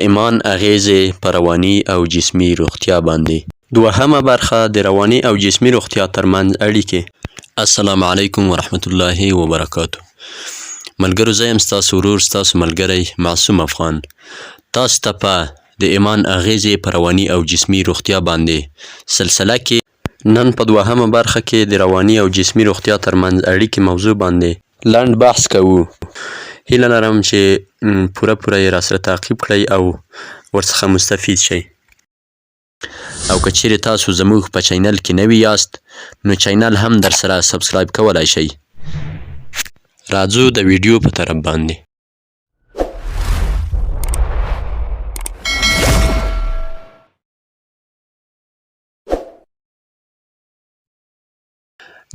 ایمان اغیزې په رواني او جسمي روغتیا باندې. دوهمه برخه د رواني او جسمي روغتیا ترمنځ اړیکې. السلام علیکم ورحمت الله وبرکاتو. ملګرو، زه یم ستاسو ورور، ستاسو ملګری معصوم افغان. تاسو ته په د ایمان اغیزې په رواني او جسمي روغتیا باندې سلسله کې نن په دوهمه برخه کې د رواني او جسمي روغتیا ترمنځ اړیکې موضوع باندې لنډ بحث کوو. هیله لرم چې پوره یې راسره تعقیب کړئ او ورڅخه مستفید شئ. او که چیرې تاسو زموږ په چینل کې نوي یاست نو چینل هم در سره سبسکرایب کولی شئ. راځو د ویډیو په طرف باندې.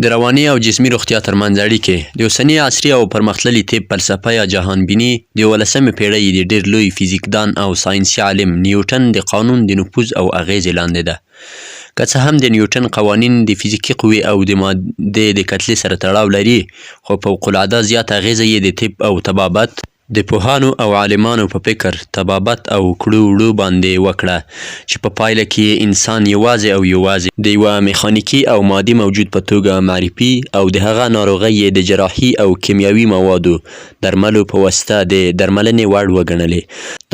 د رواني او جسمي روغتیا ترمنځ اړیکې. د اوسني عصري او پرمختللي طب فلسفه یا جهانبیني د 18مې پیړۍ د ډېر لوی فزیکدان او ساینسي عالم نیوټن د قانون د نفوذ او اغیزې لاندې ده. که څه هم د نیوټن قوانین د فزیکي قوې او د مادې د کتلې سره تړاو لري، خو فوقالعاده زیاته اغیزه یې د طب او طبابت د پوهانو او عالمانو په فکر، طبابت او کړو وړو باندې وکړه، چې په پایله کې انسان یوازې د یوه میخانیکي او مادي موجود په توګه معرفي او د هغه ناروغۍ یې د جراحي او کیمیاوي موادو درملو په واسطه د درملنې وړ وګڼلې.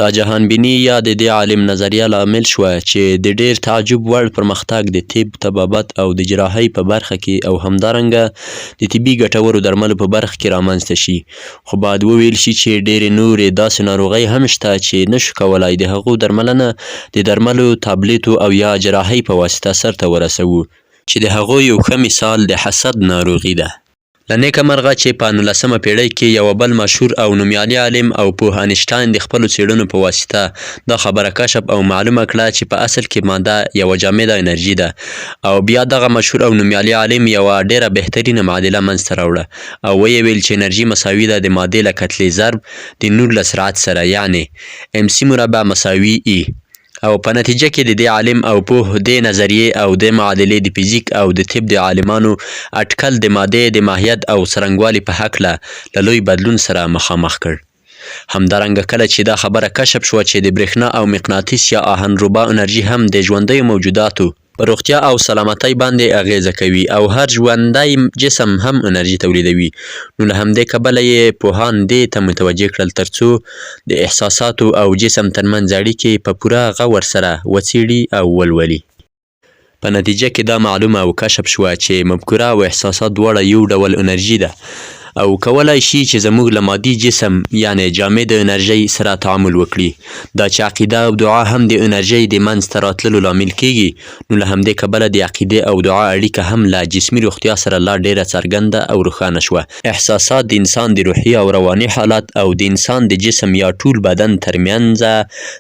دا جهانبیني یا د دې عالم نظریه لامل شوه چې د ډېر تعجب وړ پرمختګ د طب، طبابت او د جراحۍ په برخه کې او همدارنګه د طبي ګټورو درملو په برخه کې رامنځته شي. خو باید وویل شي چې ډېرې نورې داسې ناروغۍ هم شته چې نشو کولی د هغو درملنه د درملو، تابلیتو او یا جراحۍ په واسطه سرته ورسوو، چې د هغو یو ښه مثال د حسد ناروغي ده. له نیکه مرغه چې په 19مه پیړۍ کې یو بل مشهور او نومیالي عالم او پوه انشتاین د خپلو څېړنو په واسطه دا خبره کشف او معلومه کړه چې په اصل کې ماده یوه جامده انرژي ده. او بیا دغه مشهور او نومیالي عالم یوه ډېره بهترینه معادله منځته راوړه او ویې ویل چې انرژي مساوي ده د مادې له کتلې ضرب د 19 سرعت سره، یعنی MC مربع مساوي E. او په نتیجه کې د دې عالم او پوه دې نظریې او د معادلې د فزیک او د طب د عالمانو اټکل د مادې د ماهیت او څرنګوالي په هکله له لوی بدلون سره مخامخ کړ. همدارنګه کله چې دا خبره کشف شوه چې د برېښنا او مقناطیس یا آهنربا انرژي هم د ژوندیو موجوداتو په روغتیا او سلامتۍ باندې اغیزه کوي او هر ژوندی جسم هم انرژي تولیدوي، نو له همدې کبله یې پوهان دې ته متوجه کړل ترڅو د احساساتو او جسم ترمنځ اړیکې په پوره غور سره وڅېړي او ولولي. په نتیجه کې دا معلومه او کشف شوه چې مفکوره او احساسات دواړه یو ډول انرژي ده او کولای شي چې زموږ له مادي جسم یعنی جامد انرژۍ سره تعامل وکړي. دا چې عقیده او دعا هم د انرژۍ د منځته راتللو لامل کیږي، نو له همدې کبله د عقیدې او دعا اړیکه هم له جسمي روغتیا سره لا ډیره څرګنده او روښانه شوه. احساسات د انسان د روحي او رواني حالت او د انسان د جسم یا ټول بدن ترمنځ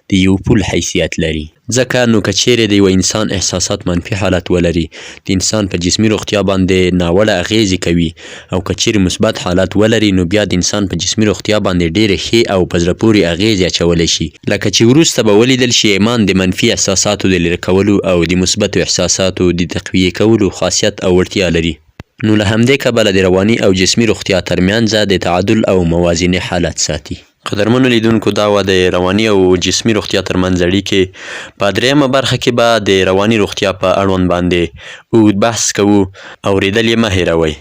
د یو پل حیثیت لري. ځکه نو که چیرې د یو انسان احساسات منفي حالت ولري، د انسان په جسمي روغتیا باندې ناوړه اغیزې کوي، او که چیرې مثبت حالت ولري نو بیا د انسان په جسمي روغتیا باندې ډېرې ښې او په زړه پورې اغیزې اچولی شي. لکه چې وروسته به ولیدل شي ایمان د منفي احساساتو د لرې کولو او د مثبتو احساساتو د تقویې کولو خاصیت او وړتیا لري. نو له همدې کبله د رواني او جسمي روغتیا ترمنځ د تعادل او موازنې حالت ساتي. قدرمنو لیدونکو، دا وه د رواني او جسمي روغتیا ترمنځ اړیکې. په درېیمه برخه کې به د رواني روغتیا په اړوند باندې اوږد بحث کوو. اورېدل یې مه هېروئ.